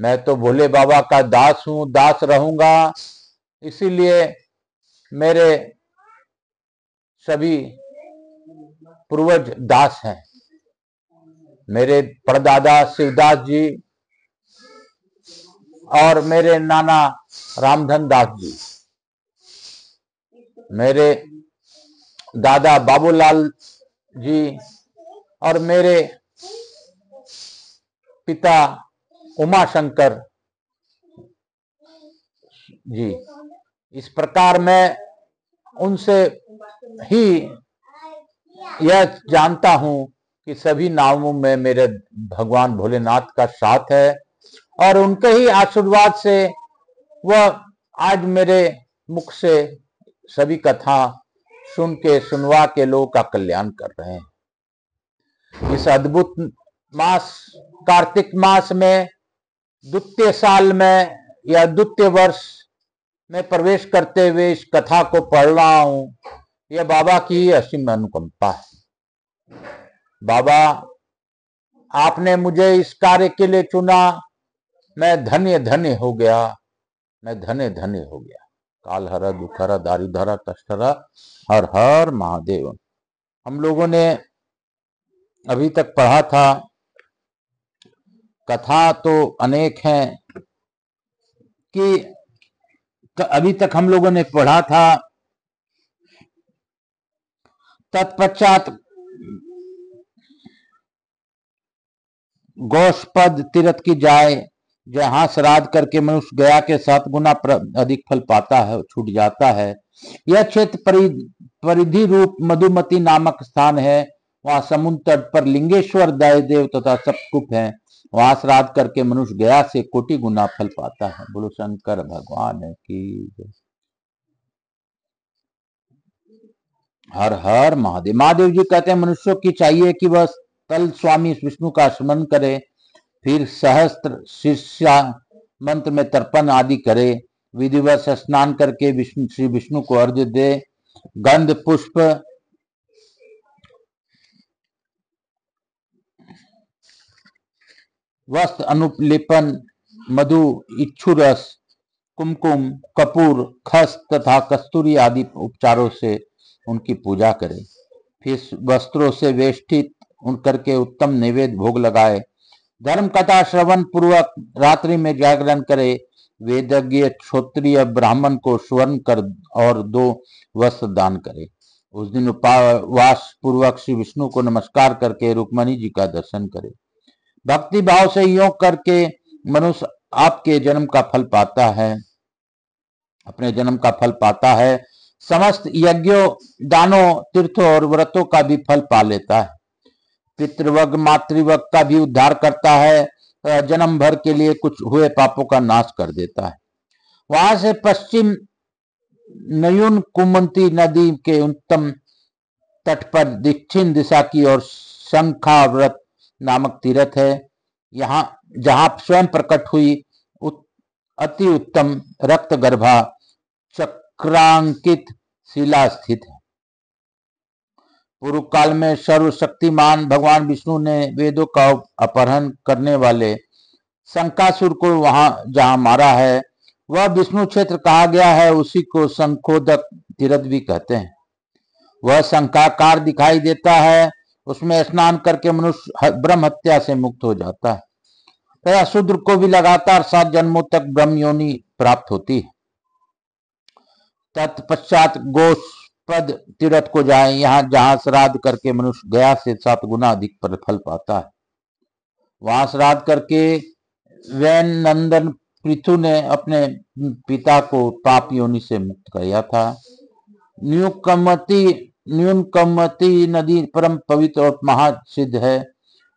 मैं तो भोले बाबा का दास हूं, दास रहूंगा। इसीलिए मेरे सभी पूर्वज दास हैं। मेरे परदादा शिवदास जी और मेरे नाना रामधन दास जी, मेरे दादा बाबूलाल जी और मेरे पिता उमाशंकर जी, इस प्रकार मैं उनसे ही यह जानता हूं कि सभी नामों में मेरे भगवान भोलेनाथ का साथ है और उनके ही आशीर्वाद से वह आज मेरे मुख से सभी कथा सुन के सुनवा के लोगों का कल्याण कर रहे हैं। इस अद्भुत मास कार्तिक मास में द्वितीय साल में या द्वितीय वर्ष में प्रवेश करते हुए इस कथा को पढ़ रहा हूं। यह बाबा की असीम अनुकंपा है। बाबा, आपने मुझे इस कार्य के लिए चुना, मैं धन्य धन्य हो गया, मैं धन्य धन्य हो गया। काल हरा दुखहरा दारिधरा कष्टहरा हर हर महादेव। हम लोगों ने अभी तक पढ़ा था, कथा तो अनेक हैं कि अभी तक हम लोगों ने पढ़ा था। तत्पश्चात गौस्पद तीर्थ की जाए, जहां श्राद्ध करके मनुष्य गया के 7 गुना अधिक फल पाता है, छूट जाता है। यह क्षेत्र परिधि रूप मधुमती नामक स्थान है। वहां समुद्र तट पर लिंगेश्वर दयादेव तथा सप्तकुप है। वहां श्राद्ध करके मनुष्य गया से कोटि गुना फल पाता है। बोलो शंकर भगवान की। हर हर महादेव। महादेव जी कहते हैं मनुष्यों की चाहिए कि वह कल स्वामी विष्णु का स्मरण करे, फिर सहस्त्र शीर्षा मंत्र में तर्पण आदि करे, विधिवत स्नान करके श्री विष्णु को अर्घ्य दे, गंध पुष्प वस्त्र अनुलेपन, मधु, इच्छुरस, कुमकुम, कपूर, खस तथा कस्तूरी आदि उपचारों से उनकी पूजा करे। फिर वस्त्रों से वेष्टित करके उत्तम नैवेद्य भोग लगाए। धर्म कथा श्रवण पूर्वक रात्रि में जागरण करे। वेदज्ञ क्षत्रिय ब्राह्मण को स्वर्ण कर और 2 वस्त्र दान करे। उस दिन उपवास पूर्वक श्री विष्णु को नमस्कार करके रुक्मणी जी का दर्शन करे। भक्ति भाव से योग करके मनुष्य आपके जन्म का फल पाता है, अपने जन्म का फल पाता है। समस्त यज्ञों, दानों, तीर्थों और व्रतों का भी फल पा लेता है। पितृवर्ग मातृवर्ग का भी उद्धार करता है। जन्म भर के लिए कुछ हुए पापों का नाश कर देता है। वहां से पश्चिम नयून कुमंती नदी के उत्तम तट पर दक्षिण दिशा की ओर शंखाव्रत नामक तीर्थ है। यहाँ जहां स्वयं प्रकट हुई अति उत्तम रक्त गर्भा चक्रांकित शिला स्थित है। पूर्व काल में सर्वशक्तिमान भगवान विष्णु ने वेदों का अपहरण करने वाले शंकासुर को वहां जहां मारा है, वह विष्णु क्षेत्र कहा गया है। उसी को शंखोदक तीर्थ भी कहते हैं। वह शंखाकार दिखाई देता है। उसमें स्नान करके मनुष्य ब्रह्म हत्या से मुक्त हो जाता है तथा शूद्र को भी लगातार 7 जन्मों तक ब्रह्म योनि प्राप्त होती है। तत्पश्चात गौस्पद तीर्थ को जाए, यहाँ जहां श्राद्ध करके मनुष्य गया से 7 गुना अधिक फल पाता है। वहां श्राद्ध करके वैन नंदन पृथु ने अपने पिता को पाप योनि से मुक्त किया था। न्यूनकमती नदी परम पवित्र और महासिद्ध है।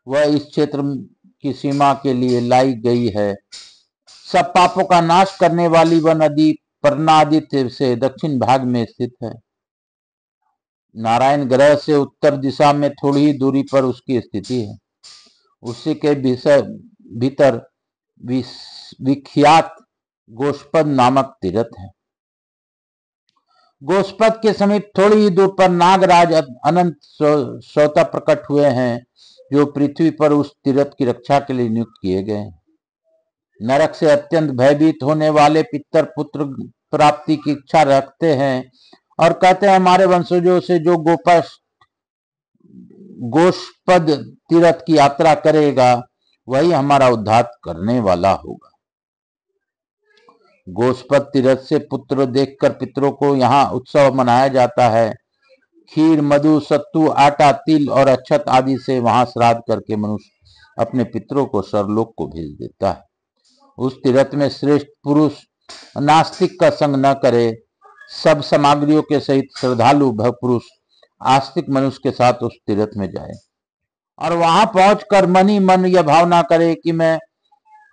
वह इस क्षेत्र की सीमा के लिए लाई गई है। सब पापों का नाश करने वाली वह नदी पर्णादित्य से दक्षिण भाग में स्थित है। नारायण ग्रह से उत्तर दिशा में थोड़ी ही दूरी पर उसकी स्थिति है। उसी के भीतर विख्यात गौस्पद नामक तीर्थ है। गौस्पद के समीप थोड़ी ही दूर पर नागराज अनंत स्वतः प्रकट हुए हैं, जो पृथ्वी पर उस तीर्थ की रक्षा के लिए नियुक्त किए गए हैं। नरक से अत्यंत भयभीत होने वाले पितर पुत्र प्राप्ति की इच्छा रखते हैं और कहते हैं हमारे वंशजों से जो गोष्पद तीर्थ की यात्रा करेगा वही हमारा उद्धार करने वाला होगा। गोष्पद तीर्थ से पुत्र देखकर पितरों को यहाँ उत्सव मनाया जाता है। खीर, मधु, सत्तू, आटा, तिल और अक्षत आदि से वहां श्राद्ध करके मनुष्य अपने पितरों को सरलोक को भेज देता है। उस तीर्थ में श्रेष्ठ पुरुष नास्तिक का संग न करे, सब सामग्रियों के सहित श्रद्धालु पुरुष आस्तिक मनुष्य के साथ उस तीर्थ में जाए और वहां पहुंचकर मन ही मन यह भावना करे कि मैं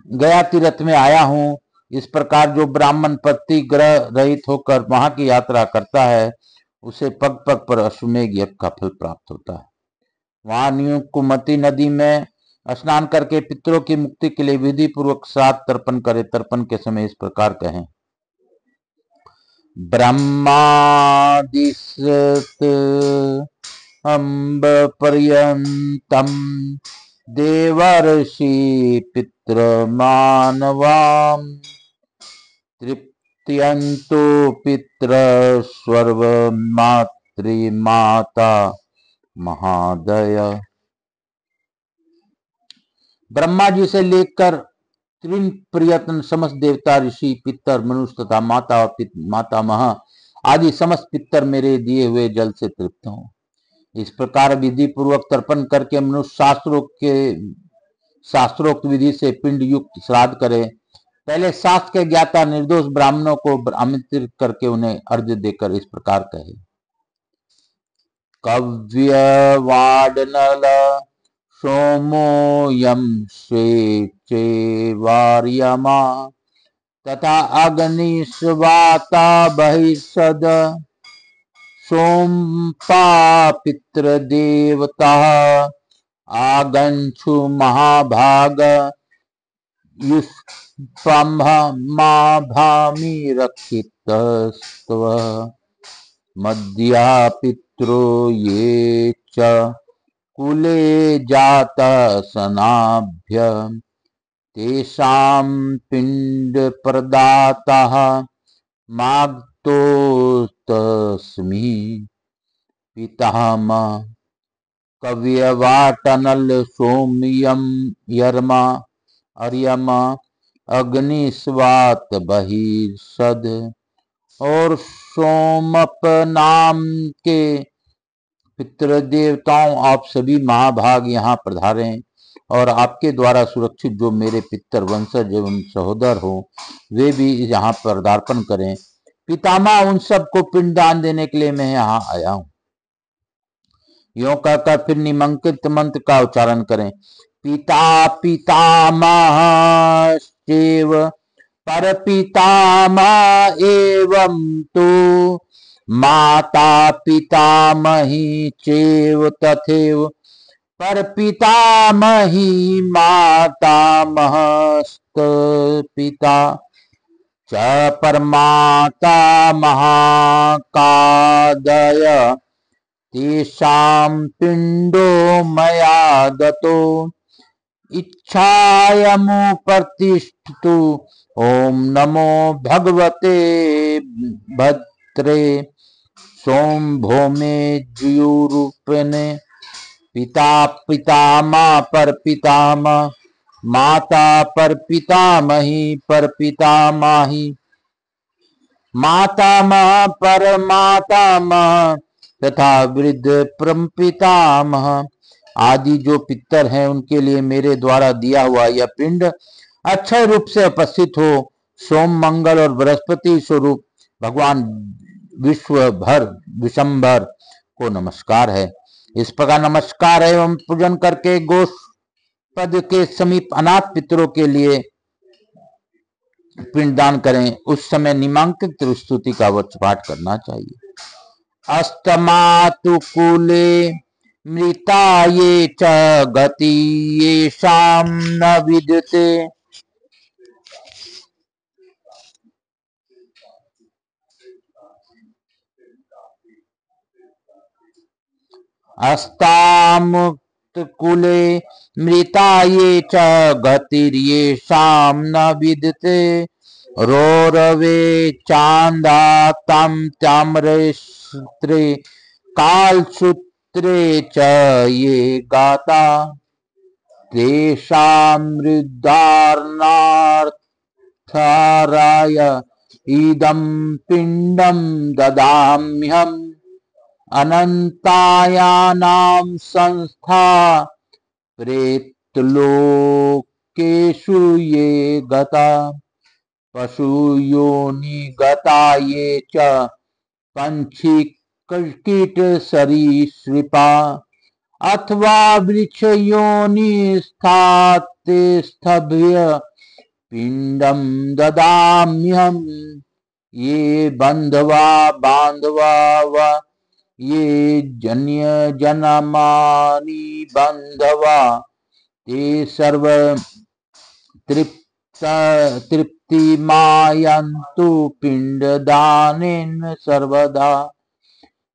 गया तीर्थ में आया हूं। इस प्रकार जो ब्राह्मण पति ग्रह रहित होकर वहां की यात्रा करता है उसे पग पग पर अश्वमेघ यज्ञ का फल प्राप्त होता है। वहां न्यूकुमती नदी में स्नान करके पितरों की मुक्ति के लिए विधि पूर्वक श्राद्ध तर्पण करे। तर्पण के समय इस प्रकार कहें, ब्रह्मादिश्रत अम्ब पर्यंतम देवर्षि पितृ मानवाम तृप्त्यंतो पितृ स्वर्व मातृमाता महादय। ब्रह्मा जी से लेकर त्रिन प्रयत्न समस्त देवता, ऋषि, पितर, मनुष्य तथा माता और मातामह आदि समस्त पितर मेरे दिए हुए जल से तृप्त हों। इस प्रकार विधि पूर्वक तर्पण करके मनुष्य शास्त्रोक्त विधि से पिंड युक्त श्राद्ध करे। पहले शास्त्र के ज्ञाता निर्दोष ब्राह्मणों को आमंत्रित करके उन्हें अर्घ्य देकर इस प्रकार कहे, कव्य वाडनल सोमो यम स्वेच्छे वार्यमा तथा अग्निस्वाता बहिषद सोमपा पितृदेवता आगंछु महाभाग युष्पम्भ मा भामि रक्षितस्त्व मध्या पित्रो ये च कुले जात सनाभ्य तेषां पिंड प्रदातः मागतोस्तस्मि पितामह कव्यवाटनल सोम्यम यरमा अर्यमा अग्निस्वात बहिर्षद और सोमप नाम के पितृदेवताओं, आप सभी महाभाग यहाँ पधारें और आपके द्वारा सुरक्षित जो मेरे पितर वंशज एवं सहोदर हो वे भी यहाँ पदार्पण करें। पितामह उन सबको पिंडदान देने के लिए मैं यहाँ आया हूँ। यों कहकर फिर निमंत्रित मंत्र का उच्चारण करें, पिता पितामहश्चैव परपितामह एवं तु माता पितामही चैव तथैव परपितामही मातामहस्तपिता च परमाता महाकादय तेषां पिंडो मया दतो इच्छायमुपतिष्ठतु। ओम नमो भगवते भद्रे सोम भौमे ज्यूरूपिणे पिता पितामह पर पितामह माता पर पितामही पर पितामही मातामह पर मातामह तथा वृद्ध परमपितामह आदि जो पितर हैं उनके लिए मेरे द्वारा दिया हुआ यह पिंड अक्षय रूप से उपस्थित हो। सोम, मंगल और बृहस्पति स्वरूप भगवान विश्वंभर को नमस्कार है। इस प्रकार नमस्कार एवं पूजन करके गोष्पद के समीप अनाथ पितरों के लिए पिंडदान करें। उस समय निमांकित स्तुति का पाठ करना चाहिए। अस्तमातु कुले मृता ये च गति येषां न विद्यते अस्तामुक्त कुले मृता ये च गतिर्येषां न विद्यते रोरवे चांदा तम ताम्रसूत्रे कालसूत्रे च ये गाता तेषां मृदार्नार्थाराय इदं पिंडं ददाम्यहम् अनंतायानां संस्था प्रेतलोकेषु ये गता पशुयोनिगता ये च पंछीकीटसरीसृपा अथवा वृक्षयोनिस्थातेस्थभ्य पिंडं ददाम्यहम् ये बंधवा बांधवा व ये जन्य जनमानि बंधवा ते सर्व तृप्तिमायन्तु पिंडदानेन सर्वदा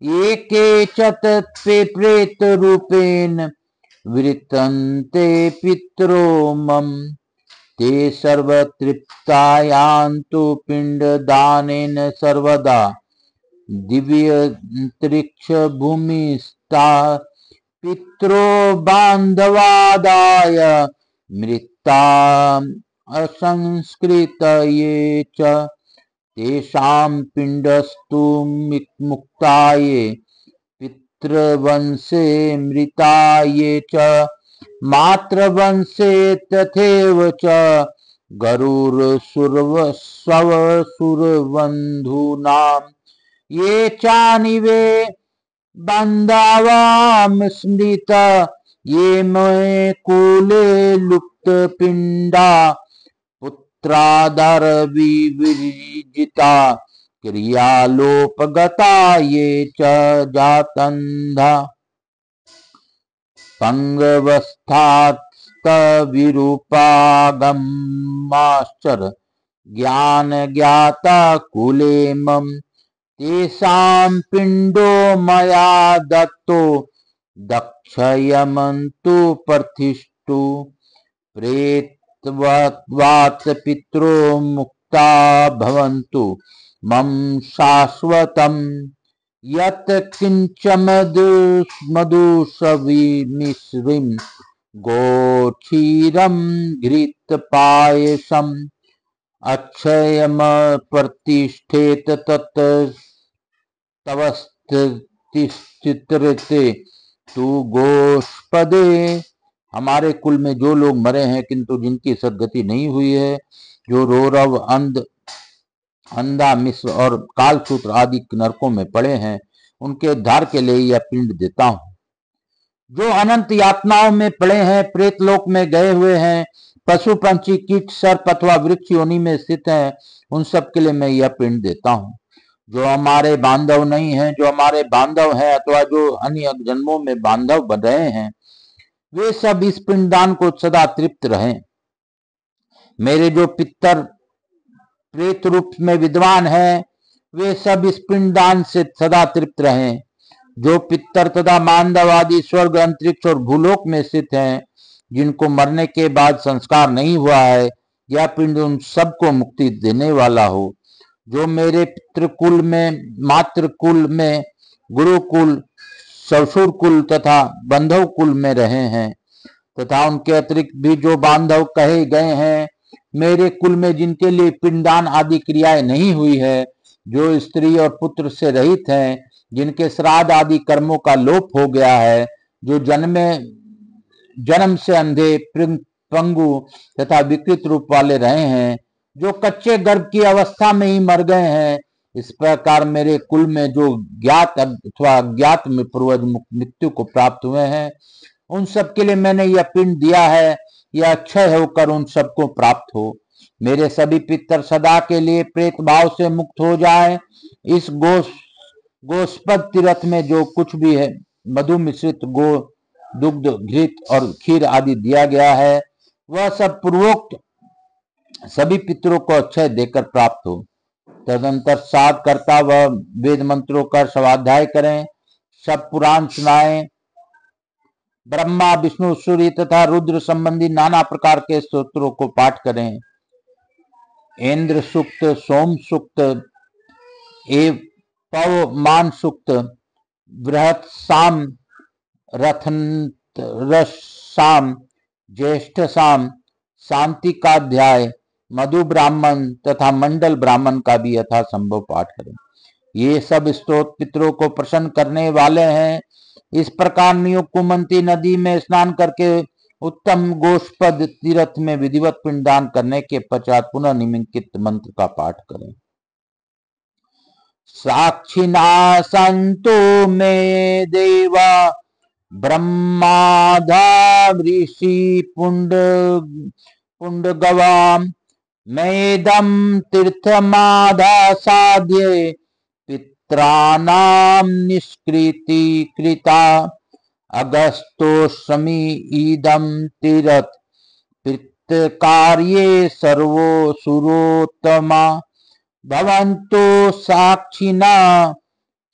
एके च तत्ते प्रेत रूपेण विरतन्ते पितरो मम ते सर्वतृप्तायान्तु पिंडदानेन सर्वदा दिव्यंतरिक्ष भूमिस्था पितरो बांधवादाय मृता असंस्कृतये च तेषां पिंडस्तु मुक्ताये पितृवंशे मृताये च मातृवंशे तथैव च गरुरसुरवसुरबन्धूनां ये चानिवे बान्धवां स्मृत ये मे कुले लुप्त पिंडा पुत्रादर विविजिता क्रियालोपगता ये च जातन्धा पंगवस्थास्तविरूपागमाश्चर ज्ञान ज्ञाता कुले मम तेषां पिंडो मया दत्तो दक्षयमन्तु प्रतिष्ठु प्रेतवत् पितरो मुक्ता भवन्तु मम शाश्वतम् यत् किंच मधुसविमिश्रिं गोक्षीरं घृतपायसम् अक्षयम प्रतिष्ठेत तत् तवस्थितिस्थिते तु गोष्पदे। हमारे कुल में जो लोग मरे हैं किंतु जिनकी सद्गति नहीं हुई है, जो रोरव अंधा मिश्र और कालसूत्र आदि नरकों में पड़े हैं, उनके उद्धार के लिए यह पिंड देता हूं। जो अनंत यातनाओं में पड़े हैं, प्रेतलोक में गए हुए हैं, पशु पंछी कीट सर्प अथवा वृक्ष योनि में स्थित हैं, उन सब के लिए मैं यह पिंड देता हूं। जो हमारे बांधव नहीं हैं, जो हमारे बांधव हैं अथवा जो अन्य जन्मों में बांधव बन रहे हैं, वे सब इस पिंडदान को सदा तृप्त रहें। मेरे जो पितर प्रेत रूप में विद्वान है, वे सब इस पिंडदान से सदा तृप्त रहें। जो पितर तथा मानव आदि स्वर्ग अंतरिक्ष और भूलोक में स्थित हैं, जिनको मरने के बाद संस्कार नहीं हुआ है, यह पिंड उन सबको मुक्ति देने वाला हो। जो मेरे पितृकुल में, मातृकुल में, गुरुकुल, ससुर कुल तथा बंधव कुल में रहे हैं, तथा उनके अतिरिक्त भी जो बांधव कहे गए हैं, मेरे कुल में जिनके लिए पिंडदान आदि क्रियाएं नहीं हुई है, जो स्त्री और पुत्र से रहित हैं, जिनके श्राद्ध आदि कर्मों का लोप हो गया है, जो जन्म से अंधे, पंगु तथा विकृत रूप वाले रहे हैं, जो कच्चे गर्भ की अवस्था में ही मर गए हैं, इस प्रकार मेरे कुल में जो ज्ञात अथवा अज्ञात में पूर्वज मृत्यु को प्राप्त हुए हैं, उन सब के लिए मैंने यह पिंड दिया है। यह अक्षय होकर उन सबको प्राप्त हो। मेरे सभी पितर सदा के लिए प्रेत भाव से मुक्त हो जाए। इस गोष्पद तीर्थ में जो कुछ भी है, मधु मिश्रित गो, दुग्ध, घृत और खीर आदि दिया गया है, वह सब पूर्वोक्त सभी पितरों को अक्षय देकर प्राप्त हो। तदंतर साध करता वह वेद मंत्रों का स्वाध्याय करें, सब पुराण सुनाएं, ब्रह्मा, विष्णु, सूर्य तथा रुद्र संबंधी नाना प्रकार के स्तोत्रों को पाठ करें। इंद्र सूक्त, सोम सूक्त, पवमान सूक्त, बृहत साम, रथसाम, ज्येष्ठ साम, शांति का अध्याय, मधु ब्राह्मण तथा मंडल ब्राह्मण का भी यथासंभव पाठ करें। ये सब स्तोत्र पितरों को प्रसन्न करने वाले हैं। इस प्रकार नियुक्कुमंती नदी में स्नान करके उत्तम गोष्पद तीर्थ में विधिवत पिंडदान करने के पश्चात पुनः निम्नलिखित मंत्र का पाठ करें। साक्षिणा संतो मे देवा ब्रह्माधा ऋषि पुंडगवाम मेदम तीर्थमादासाद्ये पित्राणाम निष्कृति कृता अगस्तोषमी इदम तीर्थ पितृकार्ये सर्वो सुरोत्तमा भवन्तो साक्षिणा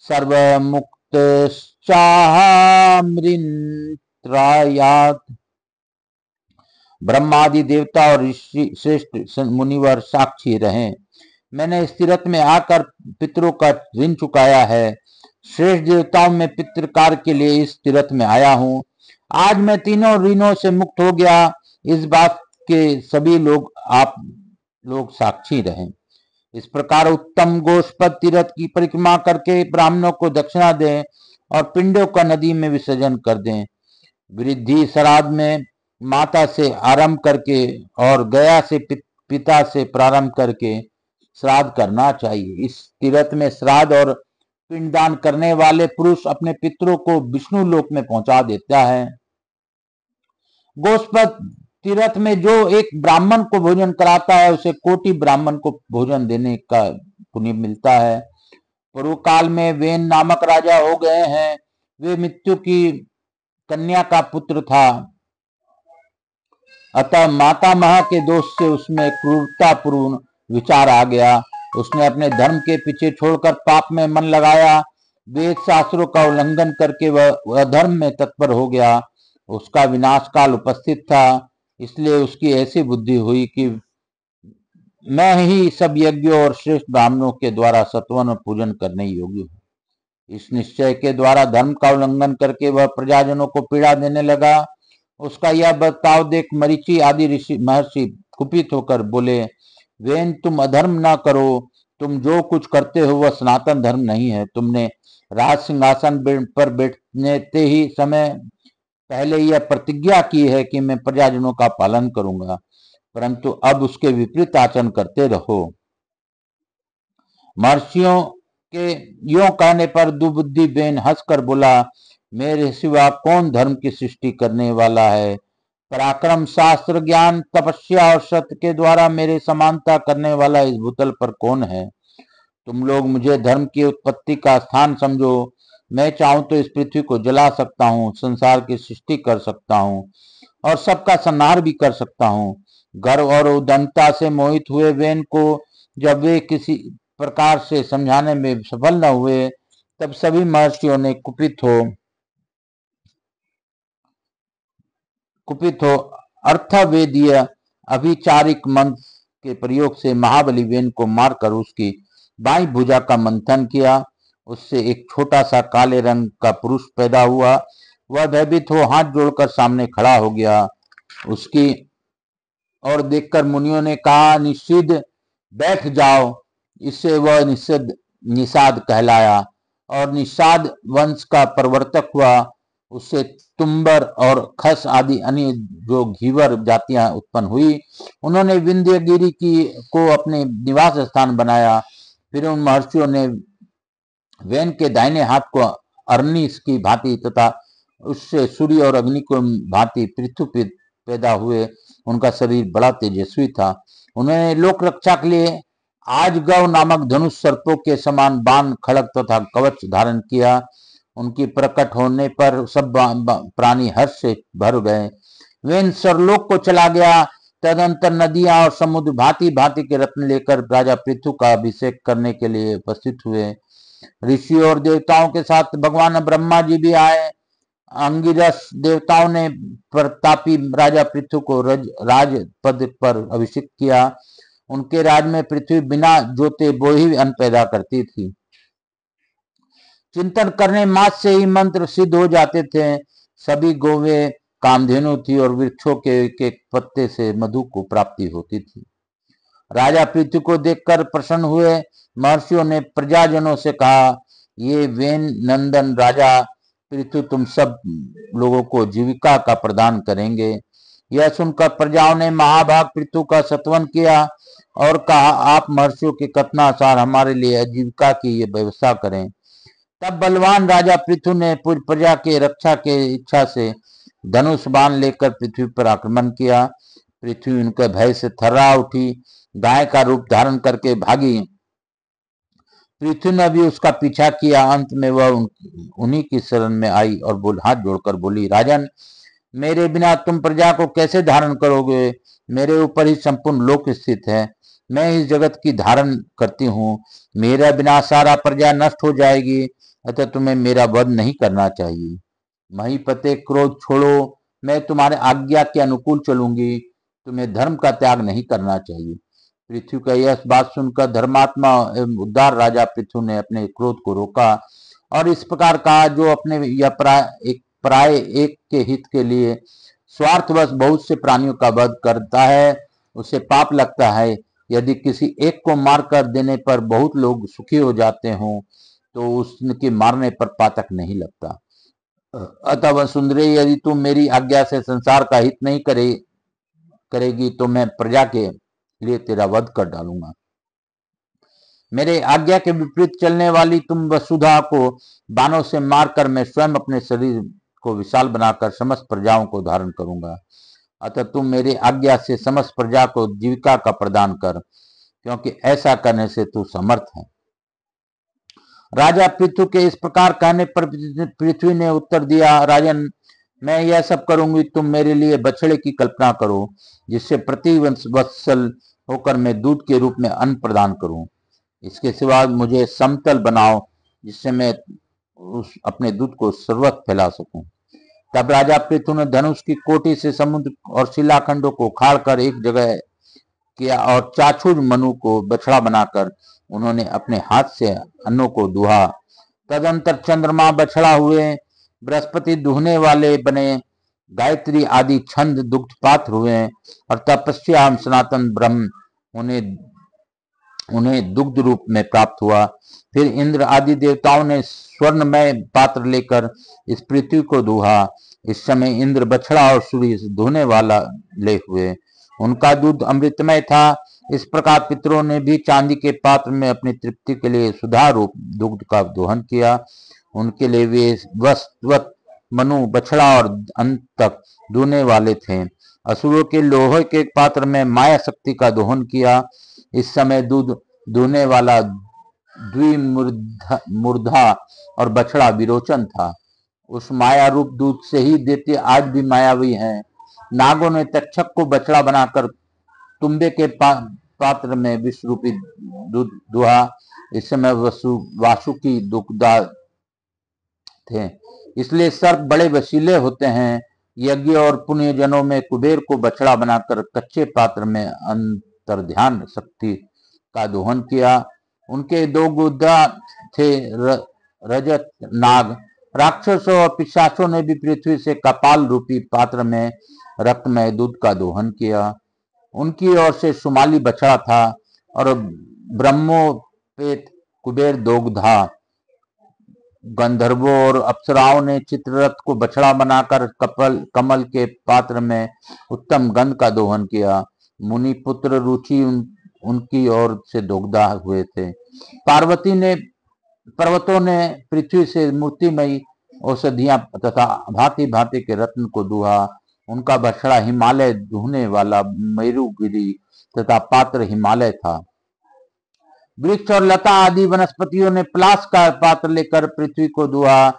सर्वमुक्तश्चामृत्रायात्। ब्रह्मादि देवता और ऋषि श्रेष्ठ मुनिवर साक्षी रहें। मैंने इस तीर्थ में आकर पितरों का ऋण चुकाया है। श्रेष्ठ देवताओं में पितृकार के लिए इस तीर्थ में आया हूँ। आज मैं तीनों ऋणों से मुक्त हो गया। इस बात के सभी लोग आप लोग साक्षी रहें। इस प्रकार उत्तम गोष्पद तीर्थ की परिक्रमा करके ब्राह्मणों को दक्षिणा दें और पिंडों का नदी में विसर्जन कर दें। वृद्धि श्राद्ध में माता से आरंभ करके और गया से पिता से प्रारंभ करके श्राद्ध करना चाहिए। इस तीर्थ में श्राद्ध और पिंडदान करने वाले पुरुष अपने पितरों को विष्णु लोक में पहुंचा देता है। गोष्पद तीर्थ में जो एक ब्राह्मण को भोजन कराता है उसे कोटि ब्राह्मण को भोजन देने का पुण्य मिलता है। पूर्व काल में वेन नामक राजा हो गए हैं। वे मृत्यु की कन्या का पुत्र था, अतः मातामह के दोष से उसमें क्रूरतापूर्ण विचार आ गया। उसने अपने धर्म के पीछे छोड़कर पाप में मन लगाया। वेद शास्त्रों का उल्लंघन करके वह अधर्म में तत्पर हो गया। उसका विनाश काल उपस्थित था, इसलिए उसकी ऐसी बुद्धि हुई कि मैं ही सब यज्ञों और श्रेष्ठ ब्राह्मणों के द्वारा सत्वन पूजन करने योग्य हूँ। इस निश्चय के द्वारा धर्म का उल्लंघन करके वह प्रजाजनों को पीड़ा देने लगा। उसका यह बर्ताव देख मरीचि आदि ऋषि महर्षि कुपित होकर बोले, वेन तुम अधर्म न करो। तुम जो कुछ करते हो वह सनातन धर्म नहीं है। तुमने राज सिंहासन पर बैठने ही समय पहले यह प्रतिज्ञा की है कि मैं प्रजाजनों का पालन करूंगा, परंतु अब उसके विपरीत आचरण करते रहो। महर्षियों के यों कहने पर दुबुद्धि बेन हंसकर बोला, मेरे सिवा कौन धर्म की सृष्टि करने वाला है। पराक्रम, शास्त्र, ज्ञान, तपस्या और सत्य के द्वारा मेरे समानता करने वाला इस भूतल पर कौन है। तुम लोग मुझे धर्म की उत्पत्ति का स्थान समझो। मैं चाहूं तो इस पृथ्वी को जला सकता हूँ, संसार की सृष्टि कर सकता हूँ और सबका संहार भी कर सकता हूँ। गर्व और उदंता से मोहित हुए वेन को जब वे किसी प्रकार से समझाने में सफल न हुए, तब सभी महर्षियों ने कुपित हो अर्थवेदीय अभिचारिक मंत्र के प्रयोग से महाबली वेन को मारकर उसकी बाई भुजा का मंथन किया। उससे एक छोटा सा काले रंग का पुरुष पैदा हुआ। वह भयभीत हो हाथ जोड़कर सामने खड़ा हो गया। उसकी और देखकर मुनियों ने कहा, निषिद्ध बैठ जाओ। इससे वह निषाद कहलाया और निषाद वंश का प्रवर्तक हुआ। उससे तुम्बर और खस आदि अन्य जो घीवर जातियां उत्पन्न हुई। उन्होंने विंध्यगिरी को अपने निवास स्थान बनाया। फिर उन महर्षियों ने वेन के दाहिने हाथ को अरनी की भांति तथा उससे सूर्य और अग्नि को भांति पृथ्वी पैदा हुए। उनका शरीर बड़ा तेजस्वी था। उन्होंने लोक रक्षा के लिए आज गौ नामक धनुष सर्पों के समान बाण, खड़ग तथा कवच धारण किया। उनकी प्रकट होने पर सब प्राणी हर्ष से भर गए। वेन सरलोक को चला गया। तदंतर नदियां और समुद्र भांति भांति के रत्न लेकर राजा पृथु का अभिषेक करने के लिए उपस्थित हुए। ऋषि और देवताओं के साथ भगवान ब्रह्मा जी भी आए। अंगिरस देवताओं ने प्रतापी राजा पृथु को राज पद पर अभिषेक किया। उनके राज में पृथ्वी बिना जोते बोए ही अन्न पैदा करती थी। चिंतन करने मात्र से ही मंत्र सिद्ध हो जाते थे। सभी गौवें कामधेनु थी और वृक्षों के एक पत्ते से मधु को प्राप्ति होती थी। राजा पृथ्वी को देखकर प्रसन्न हुए। महर्षियों ने प्रजाजनों से कहा, ये वेन नंदन राजा पृथ्वी तुम सब लोगों को जीविका का प्रदान करेंगे। यह सुनकर प्रजाओं ने महाभाग पृथ्वी का सत्वन किया और कहा, आप महर्षियों के कथनानुसार हमारे लिए आजीविका की ये व्यवस्था करें। तब बलवान राजा पृथु ने पूरी प्रजा के रक्षा के इच्छा से धनुष बाण लेकर पृथ्वी पर आक्रमण किया। पृथ्वी उनके भय से थर्रा उठी, गाय का रूप धारण करके भागी। पृथ्वी ने भी उसका पीछा किया। अंत में वह उन्हीं की शरण में आई और हाथ जोड़कर बोली, राजन, मेरे बिना तुम प्रजा को कैसे धारण करोगे? मेरे ऊपर ही संपूर्ण लोक स्थित है। मैं इस जगत की धारण करती हूँ। मेरा बिना सारा प्रजा नष्ट हो जाएगी। अतः तुम्हें मेरा वध नहीं करना चाहिए। महीपते, क्रोध छोड़ो। मैं तुम्हारे आज्ञा के अनुकूल चलूंगी। तुम्हें धर्म का त्याग नहीं करना चाहिए। पृथ्वी का यह बात सुनकर धर्मात्मा एवं उदार राजा पृथ्वी ने अपने क्रोध को रोका और इस प्रकार कहा, जो अपने या पराये एक के हित के लिए स्वार्थवश बहुत से प्राणियों का वध करता है, उसे पाप लगता है। यदि किसी एक को मार कर देने पर बहुत लोग सुखी हो जाते हों तो उसके मारने पर पातक नहीं लगता। अतः वह सुंदरी, यदि तुम मेरी आज्ञा से संसार का हित नहीं करेगी तो मैं प्रजा के लिए तेरा वध कर डालूंगा। मेरे आज्ञा के विपरीत चलने वाली तुम वसुधा को बाणों से मारकर मैं स्वयं अपने शरीर को विशाल बनाकर समस्त प्रजाओं को धारण करूंगा। अतः तुम मेरी आज्ञा से समस्त प्रजा को जीविका का प्रदान कर, क्योंकि ऐसा करने से तू समर्थ है। राजा पृथु के इस प्रकार कहने पर पृथ्वी ने उत्तर दिया, राजन, मैं यह सब करूंगी। तुम मेरे लिए बछड़े की कल्पना करो, जिससे प्रति वत्सल होकर मैं दूध के रूप में अन्न प्रदान करूं। इसके सिवा मुझे समतल बनाओ, जिससे मैं अपने दूध को सर्वत्र फैला सकूं। तब राजा पृथु ने धनुष की कोटि से समुद्र और शिलाखंडों को उखाड़कर एक जगह किया और चाछुर मनु को बछड़ा बनाकर उन्होंने अपने हाथ से अन्नों को दुहा। तदंतर चंद्रमा बछड़ा हुए, बृहस्पति दुहने वाले बने, गायत्री आदि छंद दुग्ध पात्र हुए और तपस्या सनातन ब्रह्म उन्हें दुग्ध रूप में प्राप्त हुआ। फिर इंद्र आदि देवताओं ने स्वर्णमय पात्र लेकर इस पृथ्वी को दुहा। इस समय इंद्र बछड़ा और सूर्य दुहने वाला ले हुए। उनका दूध अमृतमय था। इस प्रकार पितरों ने भी चांदी के पात्र में अपनी तृप्ति के लिए सुधा रूप दुग्ध का दोहन किया। उनके लिए वे वस्तवत मनु बछड़ा और अंत तक दुहने वाले थे। असुरों के लोहे के पात्र में माया शक्ति का दोहन किया। इस समय दूध दुहने वाला द्विमूर्धा और बछड़ा विरोचन था। उस माया रूप दूध से ही दैत्य आज भी मायावी हैं। नागों ने तक्षक को बछड़ा बनाकर तुम्बे के पात्र में विष रूपी दूध दुहा। इस समय वासुकी दुखदा थे, इसलिए सर्प बड़े वसीले होते हैं। यज्ञ और पुण्य जनों में कुबेर को बछड़ा बनाकर कच्चे पात्र में अंतर्ध्यान शक्ति का दोहन किया। उनके दो गुद्दा थे, रजत नाग। राक्षसों और पिशाचों ने भी पृथ्वी से कपाल रूपी पात्र में रक्तमय दूध का दोहन किया। उनकी ओर से सुमाली बछड़ा था और ब्रह्मोपेत कुबेर दोगधा। गंधर्वों और अप्सराओं ने चित्ररथ को बछड़ा बनाकर कमल के पात्र में उत्तम गंध का दोहन किया। मुनि पुत्र रुचि उनकी ओर से दोगधा हुए थे। पर्वतों ने पृथ्वी से मूर्तिमयी औषधियां तथा भांति भांति के रत्न को दुहा। उनका बछड़ा हिमालय दुहने वाला मेरुगिरी तथा पात्र हिमालय था। वृक्ष और लता आदि वनस्पतियों ने पलाश का पात्र लेकर पृथ्वी को दुहा।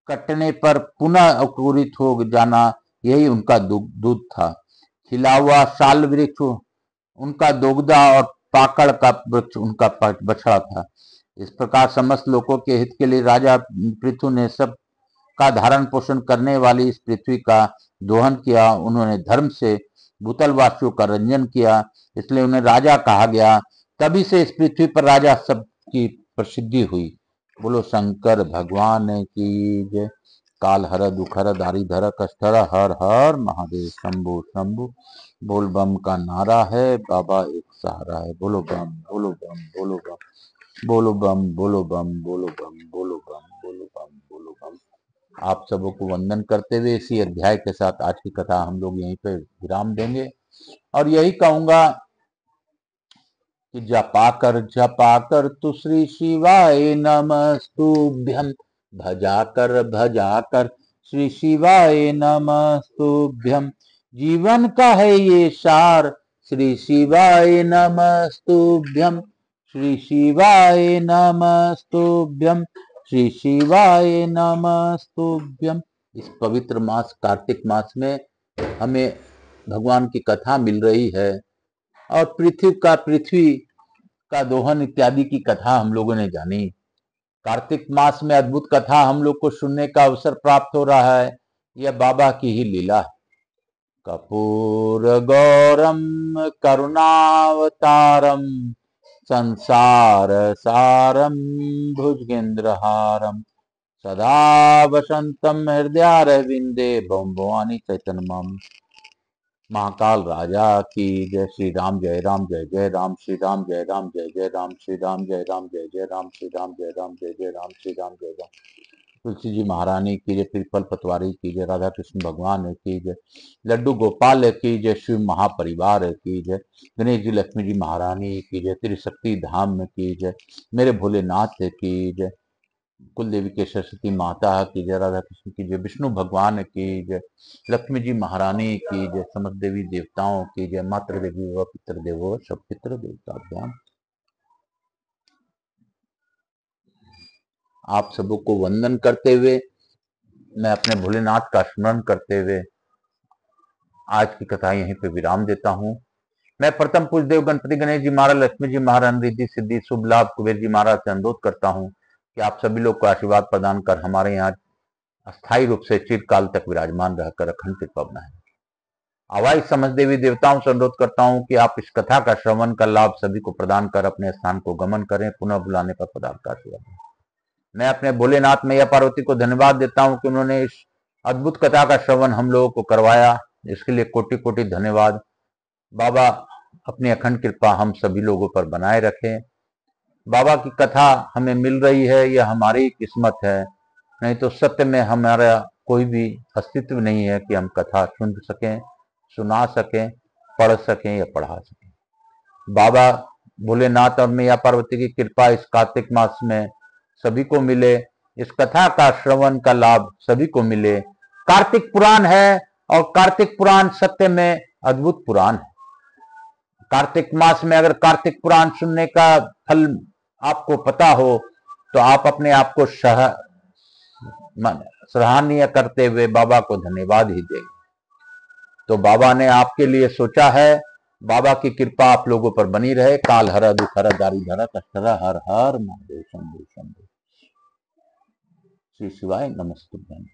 कटने पर पुनः अंकुरित हो जाना, यही उनका दूध था। खिला हुआ साल वृक्ष उनका दोगदा और पाकड़ का वृक्ष उनका बछड़ा था। इस प्रकार समस्त लोगों के हित के लिए राजा पृथु ने सब का धारण पोषण करने वाली इस पृथ्वी का दोहन किया। उन्होंने धर्म से भूतलवासियों का रंजन किया, इसलिए उन्हें राजा कहा गया। तभी से इस पृथ्वी पर राजा सब की प्रसिद्धि हुई। बोलो शंकर भगवान की जय। काल हर दुख हर दारी धर कष्ट हर, हर हर महादेव शंभु शंभु। बोल बम का नारा है, बाबा एक सहारा है। बोलो बम बोलो बम बोलो बम बोलो बम बोलो बम बोलो बम बोलो बम बोलो बम बोलो बम। आप सबों को वंदन करते हुए इसी अध्याय के साथ आज की कथा हम लोग यहीं पे विराम देंगे, और यही कहूंगा कि जपा कर तु श्री शिवाय नमस्तुभ्यम, भजा कर श्री शिवाय नमस्तुभ्यम। जीवन का है ये सार, श्री शिवाय नमस्तुभ्यम, श्री शिवाय नमस्तुभ्यम, श्री शिवाय नमस्तुभ्यम। इस पवित्र मास कार्तिक मास में हमें भगवान की कथा मिल रही है, और पृथ्वी का दोहन इत्यादि की कथा हम लोगों ने जानी। कार्तिक मास में अद्भुत कथा हम लोग को सुनने का अवसर प्राप्त हो रहा है। यह बाबा की ही लीला है। कपूर गौरम करुणावतारम, संसार सारम भुजगेंद्रहारम, सदा वसंतम हृदयारविंदे भवानी चैतन्यम। महाकाल राजा की जय। श्री राम जय राम जय जय राम, श्री राम जय राम जय जय राम, श्री राम जय राम जय जय राम, श्री राम जय राम जय जय राम, श्री राम जय राम। तुलसी जी महारानी की जय, पीपल पतवारी की जय, राधा कृष्ण भगवान की जय, लड्डू गोपाल की जय, शिव महापरिवार की जय, गणेश जी लक्ष्मी जी महारानी की जय, त्रिशक्ति धाम की जय, मेरे भोलेनाथ की जय, कुल देवी के सरस्वती माता की जय, राधा कृष्ण की जय, विष्णु भगवान की जय, लक्ष्मी जी महारानी की जय, समस्त देवी देवताओं की जय, मातृ देवी व पितृ देवो सब पितृ देवताभ्याम। आप सबों को वंदन करते हुए, मैं अपने भोलेनाथ का स्मरण करते हुए आज की कथा यहीं पे विराम देता हूँ। मैं प्रथम पूज्य देव गणपति गणेश जी महाराज, लक्ष्मी जी महाराज, रिद्धि सिद्धि शुभ लाभ कुबेर जी महाराज से अनुरोध करता हूँ कि आप सभी लोग को आशीर्वाद प्रदान कर हमारे यहाँ अस्थायी रूप से चिरकाल तक विराजमान रहकर अखंड कृपा बनाए। आवाज समझ देवी देवताओं से अनुरोध करता हूँ कि आप इस कथा का श्रवण का लाभ सभी को प्रदान कर अपने स्थान को गमन करें, पुनः बुलाने पर पदार्थ का आशीर्वाद। मैं अपने भोलेनाथ मैया पार्वती को धन्यवाद देता हूँ कि उन्होंने इस अद्भुत कथा का श्रवण हम लोगों को करवाया। इसके लिए कोटि कोटि धन्यवाद। बाबा अपनी अखंड कृपा हम सभी लोगों पर बनाए रखें। बाबा की कथा हमें मिल रही है, यह हमारी किस्मत है, नहीं तो सत्य में हमारा कोई भी अस्तित्व नहीं है कि हम कथा सुन सकें, सुना सकें, पढ़ सकें या पढ़ा सकें। बाबा भोलेनाथ और मैया पार्वती की कृपा इस कार्तिक मास में सभी को मिले, इस कथा का श्रवण का लाभ सभी को मिले। कार्तिक पुराण है, और कार्तिक पुराण सत्य में अद्भुत पुराण है। कार्तिक मास में अगर कार्तिक पुराण सुनने का फल आपको पता हो तो आप अपने आप को सराहनीय करते हुए बाबा को धन्यवाद ही देंगे। तो बाबा ने आपके लिए सोचा है। बाबा की कृपा आप लोगों पर बनी रहे। काल हर दुख हर दारी धर कष्ट हर, हर हर महादेव शंभु शंभु। श्री शिवाय नमस्तुभ्यं।